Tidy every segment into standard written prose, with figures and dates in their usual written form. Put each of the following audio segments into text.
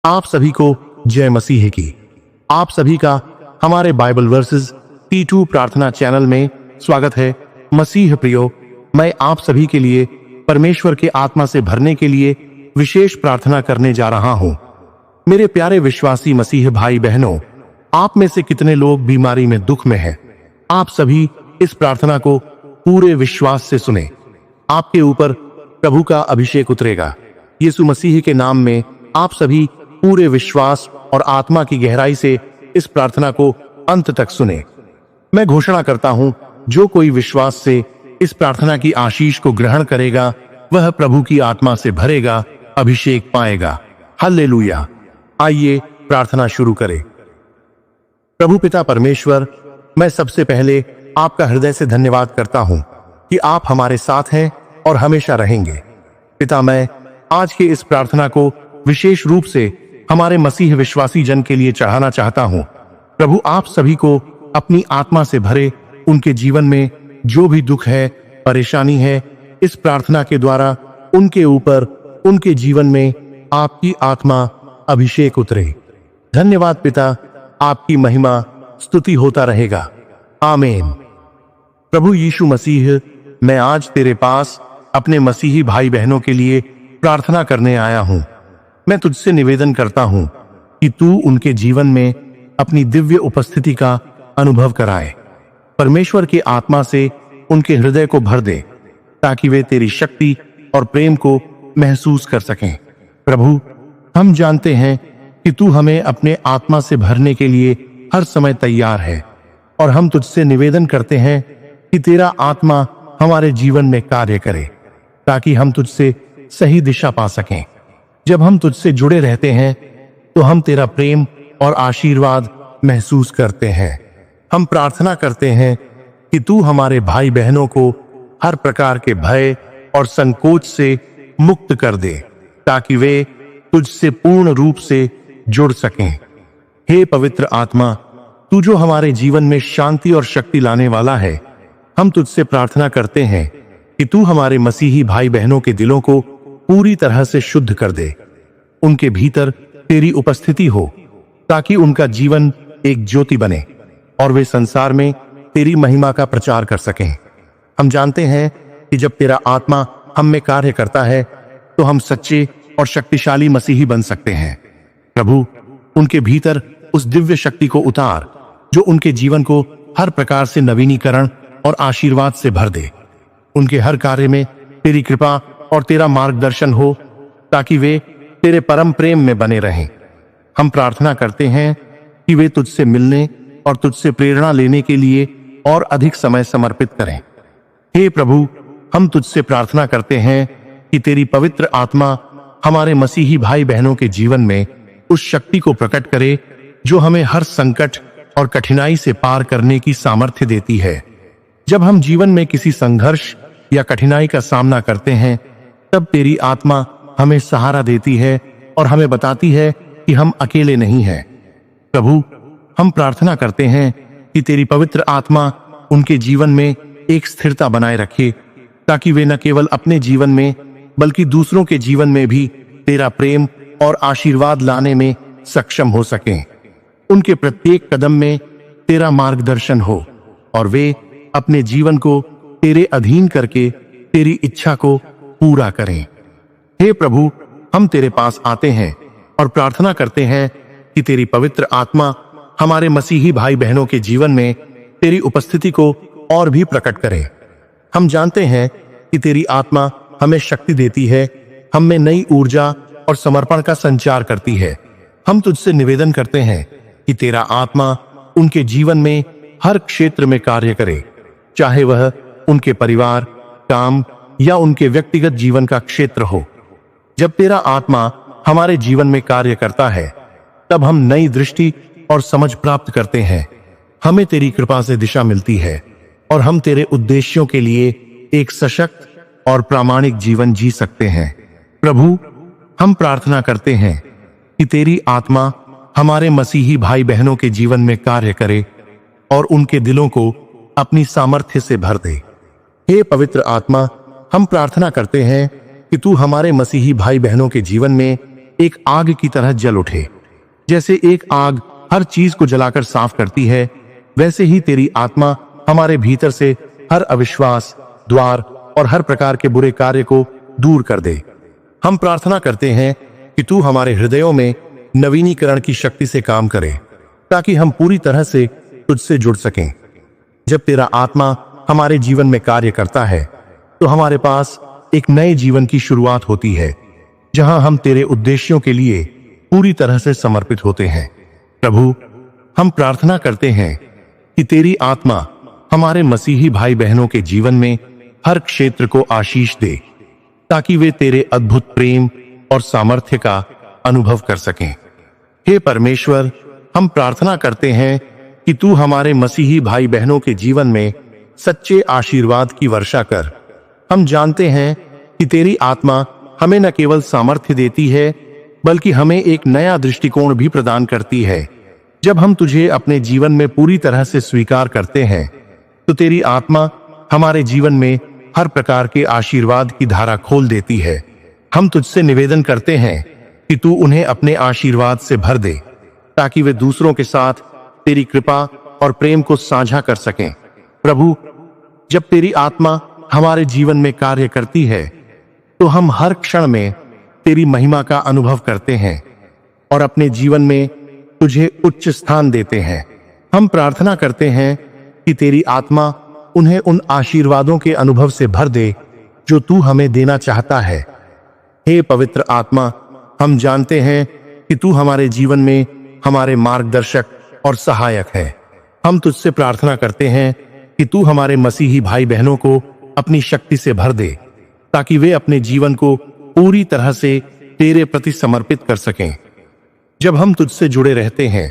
आप सभी को जय मसीह की। आप सभी का हमारे बाइबल वर्सेस T2 प्रार्थना चैनल में स्वागत है। मसीह प्रियो, मैं आप सभी के लिए परमेश्वर के आत्मा से भरने के लिए विशेष प्रार्थना करने जा रहा हूं। मेरे प्यारे विश्वासी मसीह भाई बहनों, आप में से कितने लोग बीमारी में दुख में हैं? आप सभी इस प्रार्थना को पूरे विश्वास से सुने। आपके ऊपर प्रभु का अभिषेक उतरेगा। यीशु मसीह के नाम में आप सभी पूरे विश्वास और आत्मा की गहराई से इस प्रार्थना को अंत तक सुने। मैं घोषणा करता हूं, जो कोई विश्वास से इस प्रार्थना की आशीष को ग्रहण करेगा वह प्रभु की आत्मा से भरेगा, अभिषेक पाएगा। हालेलुया। आइए प्रार्थना शुरू करें। प्रभु पिता परमेश्वर, मैं सबसे पहले आपका हृदय से धन्यवाद करता हूं कि आप हमारे साथ हैं और हमेशा रहेंगे। पिता, मैं आज के इस प्रार्थना को विशेष रूप से हमारे मसीह विश्वासी जन के लिए चढ़ाना चाहता हूं। प्रभु, आप सभी को अपनी आत्मा से भरे। उनके जीवन में जो भी दुख है, परेशानी है, इस प्रार्थना के द्वारा उनके ऊपर, उनके जीवन में आपकी आत्मा अभिषेक उतरे। धन्यवाद पिता, आपकी महिमा स्तुति होता रहेगा। आमीन। प्रभु यीशु मसीह, मैं आज तेरे पास अपने मसीही भाई बहनों के लिए प्रार्थना करने आया हूं। मैं तुझसे निवेदन करता हूं कि तू उनके जीवन में अपनी दिव्य उपस्थिति का अनुभव कराए। परमेश्वर की आत्मा से उनके हृदय को भर दे ताकि वे तेरी शक्ति और प्रेम को महसूस कर सकें। प्रभु, हम जानते हैं कि तू हमें अपने आत्मा से भरने के लिए हर समय तैयार है और हम तुझसे निवेदन करते हैं कि तेरा आत्मा हमारे जीवन में कार्य करे ताकि हम तुझसे सही दिशा पा सकें। जब हम तुझसे जुड़े रहते हैं तो हम तेरा प्रेम और आशीर्वाद महसूस करते हैं। हम प्रार्थना करते हैं कि तू हमारे भाई बहनों को हर प्रकार के भय और संकोच से मुक्त कर दे ताकि वे तुझसे पूर्ण रूप से जुड़ सकें। हे पवित्र आत्मा, तू जो हमारे जीवन में शांति और शक्ति लाने वाला है, हम तुझसे प्रार्थना करते हैं कि तू हमारे मसीही भाई बहनों के दिलों को पूरी तरह से शुद्ध कर दे। उनके भीतर तेरी उपस्थिति हो ताकि उनका जीवन एक ज्योति बने और वे संसार में तेरी महिमा का प्रचार कर सकें। हम जानते हैं कि जब तेरा आत्मा हम में कार्य करता है तो हम सच्चे और शक्तिशाली मसीही बन सकते हैं। प्रभु, उनके भीतर उस दिव्य शक्ति को उतार जो उनके जीवन को हर प्रकार से नवीनीकरण और आशीर्वाद से भर दे। उनके हर कार्य में तेरी कृपा और तेरा मार्गदर्शन हो ताकि वे तेरे परम प्रेम में बने रहें। हम प्रार्थना करते हैं कि वे तुझसे मिलने और तुझसे प्रेरणा लेने के लिए और अधिक समय समर्पित करें। हे प्रभु, हम तुझसे प्रार्थना करते हैं कि तेरी पवित्र आत्मा हमारे मसीही भाई बहनों के जीवन में उस शक्ति को प्रकट करे जो हमें हर संकट और कठिनाई से पार करने की सामर्थ्य देती है। जब हम जीवन में किसी संघर्ष या कठिनाई का सामना करते हैं तब तेरी आत्मा हमें सहारा देती है और हमें बताती है कि हम अकेले नहीं हैं। प्रभु, हम प्रार्थना करते हैं कि तेरी पवित्र आत्मा उनके जीवन में एक स्थिरता बनाए रखे ताकि वे न केवल अपने जीवन में बल्कि दूसरों के जीवन में भी तेरा प्रेम और आशीर्वाद लाने में सक्षम हो सकें। उनके प्रत्येक कदम में तेरा मार्गदर्शन हो और वे अपने जीवन को तेरे अधीन करके तेरी इच्छा को पूरा करें। हे प्रभु, हम तेरे पास आते हैं और प्रार्थना करते हैं कि तेरी पवित्र आत्मा हमारे मसीही भाई बहनों के जीवन में तेरी उपस्थिति को और भी प्रकट करे। हम जानते हैं कि तेरी आत्मा हमें शक्ति देती है, हम में नई ऊर्जा और समर्पण का संचार करती है। हम तुझसे निवेदन करते हैं कि तेरा आत्मा उनके जीवन में हर क्षेत्र में कार्य करे, चाहे वह उनके परिवार, काम या उनके व्यक्तिगत जीवन का क्षेत्र हो। जब तेरा आत्मा हमारे जीवन में कार्य करता है तब हम नई दृष्टि और समझ प्राप्त करते हैं। हमें तेरी कृपा से दिशा मिलती है और हम तेरे उद्देश्यों के लिए एक सशक्त और प्रामाणिक जीवन जी सकते हैं। प्रभु, हम प्रार्थना करते हैं कि तेरी आत्मा हमारे मसीही भाई बहनों के जीवन में कार्य करे और उनके दिलों को अपनी सामर्थ्य से भर दे। हे पवित्र आत्मा, हम प्रार्थना करते हैं कि तू हमारे मसीही भाई बहनों के जीवन में एक आग की तरह जल उठे। जैसे एक आग हर चीज को जलाकर साफ करती है, वैसे ही तेरी आत्मा हमारे भीतर से हर अविश्वास, द्वार और हर प्रकार के बुरे कार्य को दूर कर दे। हम प्रार्थना करते हैं कि तू हमारे हृदयों में नवीनीकरण की शक्ति से काम करे, ताकि हम पूरी तरह से तुझसे जुड़ सकें। जब तेरा आत्मा हमारे जीवन में कार्य करता है, तो हमारे पास एक नए जीवन की शुरुआत होती है, जहां हम तेरे उद्देश्यों के लिए पूरी तरह से समर्पित होते हैं। प्रभु, हम प्रार्थना करते हैं कि तेरी आत्मा हमारे मसीही भाई बहनों के जीवन में हर क्षेत्र को आशीष दे, ताकि वे तेरे अद्भुत प्रेम और सामर्थ्य का अनुभव कर सकें। हे परमेश्वर, हम प्रार्थना करते हैं कि तू हमारे मसीही भाई बहनों के जीवन में सच्चे आशीर्वाद की वर्षा कर। हम जानते हैं कि तेरी आत्मा हमें न केवल सामर्थ्य देती है, बल्कि हमें एक नया दृष्टिकोण भी प्रदान करती है। जब हम तुझे अपने जीवन में पूरी तरह से स्वीकार करते हैं, तो तेरी आत्मा हमारे जीवन में हर प्रकार के आशीर्वाद की धारा खोल देती है। हम तुझसे निवेदन करते हैं कि तू उन्हें अपने आशीर्वाद से भर दे, ताकि वे दूसरों के साथ तेरी कृपा और प्रेम को साझा कर सकें। प्रभु, जब तेरी आत्मा हमारे जीवन में कार्य करती है, तो हम हर क्षण में तेरी महिमा का अनुभव करते हैं और अपने जीवन में तुझे उच्च स्थान देते हैं। हम प्रार्थना करते हैं कि तेरी आत्मा उन्हें उन आशीर्वादों के अनुभव से भर दे जो तू हमें देना चाहता है। हे पवित्र आत्मा, हम जानते हैं कि तू हमारे जीवन में हमारे मार्गदर्शक और सहायक है। हम तुझसे प्रार्थना करते हैं कि तू हमारे मसीही भाई बहनों को अपनी शक्ति से भर दे, ताकि वे अपने जीवन को पूरी तरह से तेरे प्रति समर्पित कर सकें। जब हम तुझसे जुड़े रहते हैं,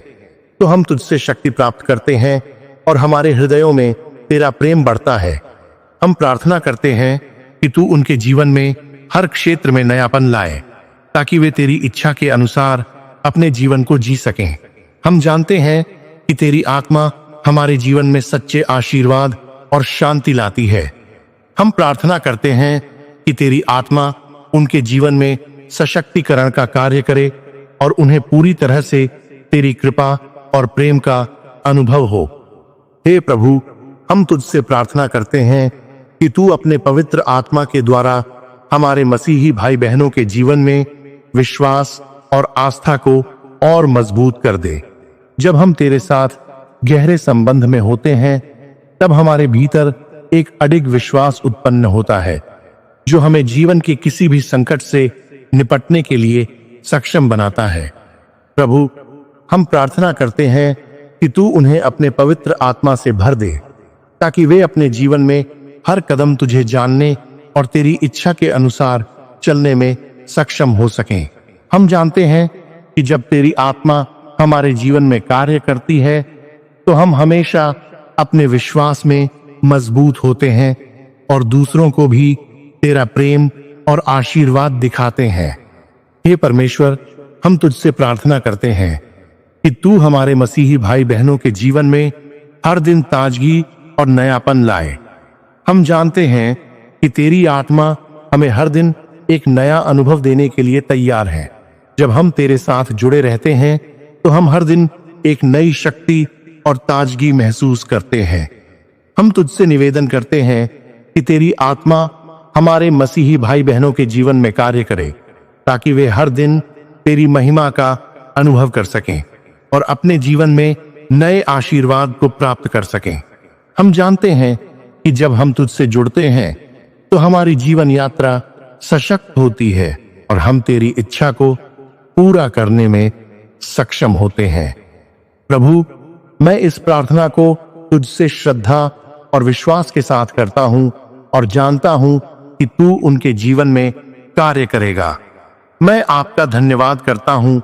तो हम तुझसे शक्ति प्राप्त करते हैं और हमारे हृदयों में तेरा प्रेम बढ़ता है। हम प्रार्थना करते हैं कि तू उनके जीवन में हर क्षेत्र में नयापन लाए, ताकि वे तेरी इच्छा के अनुसार अपने जीवन को जी सकें। हम जानते हैं कि तेरी आत्मा हमारे जीवन में सच्चे आशीर्वाद और शांति लाती है। हम प्रार्थना करते हैं कि तेरी आत्मा उनके जीवन में सशक्तिकरण का कार्य करे और उन्हें पूरी तरह से तेरी कृपा और प्रेम का अनुभव हो। हे प्रभु, हम तुझसे प्रार्थना करते हैं कि तू अपने पवित्र आत्मा के द्वारा हमारे मसीही भाई बहनों के जीवन में विश्वास और आस्था को और मजबूत कर दे। जब हम तेरे साथ गहरे संबंध में होते हैं, तब हमारे भीतर एक अडिग विश्वास उत्पन्न होता है, जो हमें जीवन के किसी भी संकट से निपटने के लिए सक्षम बनाता है। प्रभु, हम प्रार्थना करते हैं कि तू उन्हें अपने पवित्र आत्मा से भर दे, ताकि वे अपने जीवन में हर कदम तुझे जानने और तेरी इच्छा के अनुसार चलने में सक्षम हो सकें। हम जानते हैं कि जब तेरी आत्मा हमारे जीवन में कार्य करती है, तो हम हमेशा अपने विश्वास में मजबूत होते हैं और दूसरों को भी तेरा प्रेम और आशीर्वाद दिखाते हैं। हे परमेश्वर, हम तुझसे प्रार्थना करते हैं कि तू हमारे मसीही भाई बहनों के जीवन में हर दिन ताजगी और नयापन लाए। हम जानते हैं कि तेरी आत्मा हमें हर दिन एक नया अनुभव देने के लिए तैयार है। जब हम तेरे साथ जुड़े रहते हैं, तो हम हर दिन एक नई शक्ति और ताजगी महसूस करते हैं। हम तुझसे निवेदन करते हैं कि तेरी आत्मा हमारे मसीही भाई बहनों के जीवन में कार्य करे, ताकि वे हर दिन तेरी महिमा का अनुभव कर सकें और अपने जीवन में नए आशीर्वाद को प्राप्त कर सकें। हम जानते हैं कि जब हम तुझसे जुड़ते हैं, तो हमारी जीवन यात्रा सशक्त होती है और हम तेरी इच्छा को पूरा करने में सक्षम होते हैं। प्रभु, मैं इस प्रार्थना को तुझसे श्रद्धा और विश्वास के साथ करता हूं और जानता हूं कि तू उनके जीवन में कार्य करेगा। मैं आपका धन्यवाद करता हूं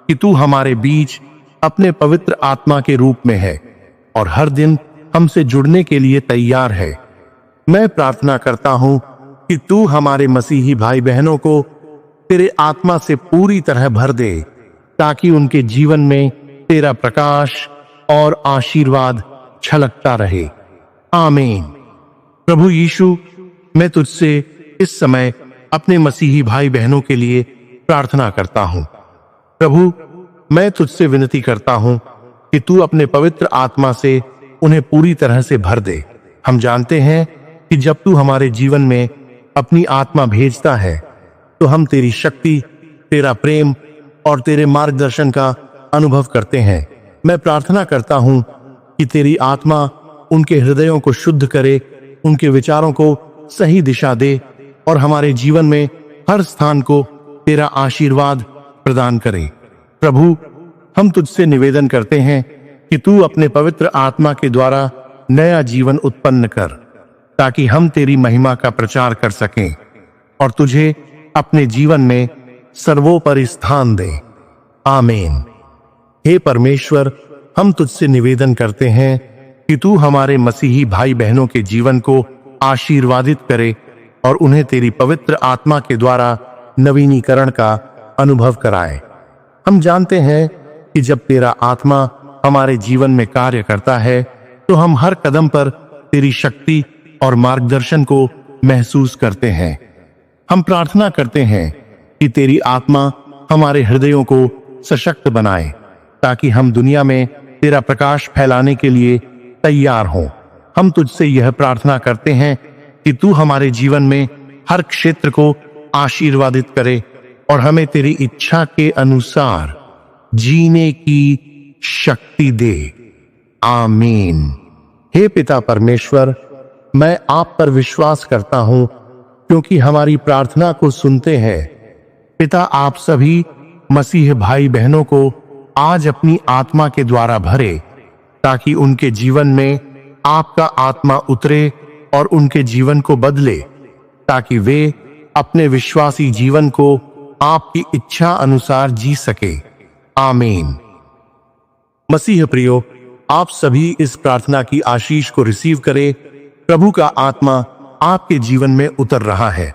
कि तू हमारे बीच अपने पवित्र आत्मा के रूप में है और हर दिन हमसे जुड़ने के लिए तैयार है। मैं प्रार्थना करता हूं कि तू हमारे मसीही भाई बहनों को तेरे आत्मा से पूरी तरह भर दे, ताकि उनके जीवन में तेरा प्रकाश और आशीर्वाद छलकता रहे। आमीन। प्रभु यीशु, मैं तुझसे इस समय अपने मसीही भाई बहनों के लिए प्रार्थना करता हूं। प्रभु, मैं तुझसे विनती करता हूं कि तू अपने पवित्र आत्मा से उन्हें पूरी तरह से भर दे। हम जानते हैं कि जब तू हमारे जीवन में अपनी आत्मा भेजता है तो हम तेरी शक्ति, तेरा प्रेम और तेरे मार्गदर्शन का अनुभव करते हैं। मैं प्रार्थना करता हूं कि तेरी आत्मा उनके हृदयों को शुद्ध करे, उनके विचारों को सही दिशा दे और हमारे जीवन में हर स्थान को तेरा आशीर्वाद प्रदान करे। प्रभु, हम तुझसे निवेदन करते हैं कि तू अपने पवित्र आत्मा के द्वारा नया जीवन उत्पन्न कर, ताकि हम तेरी महिमा का प्रचार कर सकें और तुझे अपने जीवन में सर्वोपरि स्थान दें। आमीन। हे परमेश्वर, हम तुझसे निवेदन करते हैं कि तू हमारे मसीही भाई बहनों के जीवन को आशीर्वादित करे और उन्हें तेरी पवित्र आत्मा के द्वारा नवीनीकरण का अनुभव कराए। हम जानते हैं कि जब तेरा आत्मा हमारे जीवन में कार्य करता है तो हम हर कदम पर तेरी शक्ति और मार्गदर्शन को महसूस करते हैं। हम प्रार्थना करते हैं कि तेरी आत्मा हमारे हृदयों को सशक्त बनाए, ताकि हम दुनिया में तेरा प्रकाश फैलाने के लिए तैयार हों। हम तुझसे यह प्रार्थना करते हैं कि तू हमारे जीवन में हर क्षेत्र को आशीर्वादित करे और हमें तेरी इच्छा के अनुसार जीने की शक्ति दे। आमीन। हे पिता परमेश्वर, मैं आप पर विश्वास करता हूं क्योंकि हमारी प्रार्थना को सुनते हैं। पिता, आप सभी मसीह भाई बहनों को आज अपनी आत्मा के द्वारा भरे, ताकि उनके जीवन में आपका आत्मा उतरे और उनके जीवन को बदले, ताकि वे अपने विश्वासी जीवन को आपकी इच्छा अनुसार जी सके। आमीन। मसीह प्रियो, आप सभी इस प्रार्थना की आशीष को रिसीव करें। प्रभु का आत्मा आपके जीवन में उतर रहा है,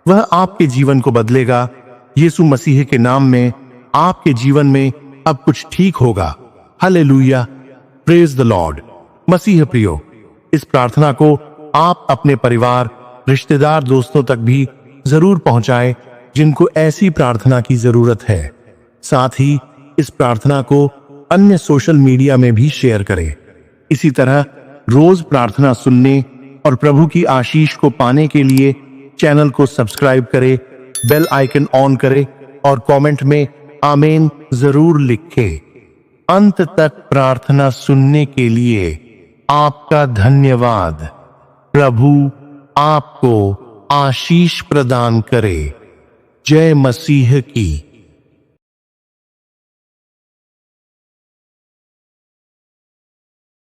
वह आपके जीवन को बदलेगा। यीशु मसीह के नाम में आपके जीवन में अब कुछ ठीक होगा। Hallelujah, praise the lord. मसीह प्रियो, इस प्रार्थना को आप अपने परिवार, रिश्तेदार, दोस्तों तक भी जरूर पहुंचाएं जिनको ऐसी प्रार्थना की जरूरत है। साथ ही इस प्रार्थना को अन्य सोशल मीडिया में भी शेयर करें। इसी तरह रोज प्रार्थना सुनने और प्रभु की आशीष को पाने के लिए चैनल को सब्सक्राइब करें, बेल आइकन ऑन करें और कमेंट में आमीन जरूर लिखें। अंत तक प्रार्थना सुनने के लिए आपका धन्यवाद। प्रभु आपको आशीष प्रदान करे। जय मसीह की।